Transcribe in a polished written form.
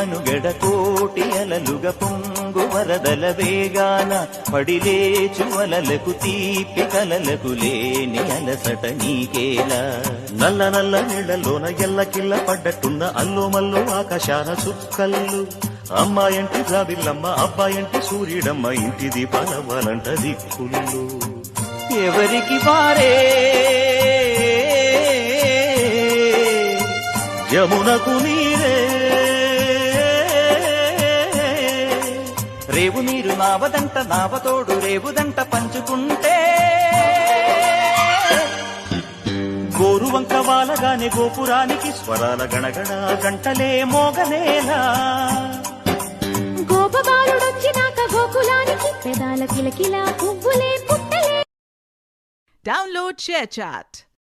మనుగడ కోటి అలలుగ పొంగు వరదల వేగాన పడిలేచు అలలకు తీపి కలలకు లేని అలసట నీకేలా నల్ల నల్ల నీళ్లలోన ఎల్లకిల్ల పడ్డట్టున్న అల్లో మల్లో ఆకాశాన చుక్కల్లు అమ్మాయంటి జాబిల్లమ్మ అబ్బాయంటి సూర్యుడమ్మ ఇంటి దీపాలవ్వాలంట దిక్కులు ఎవరికి వారే యమునకు నీరే రేవు నీరు నావదంట నావతోడు రేవుదంట పంచుకుంటే గోరువంక వాలగానే గోపురానికి స్వరాల గణగణ గంటలే మోగనేలా గోపబాలుడొచ్చినాక గోకులానికి పెదాల కిలకిల పువ్వులే పుట్టలే. Download ShareChat.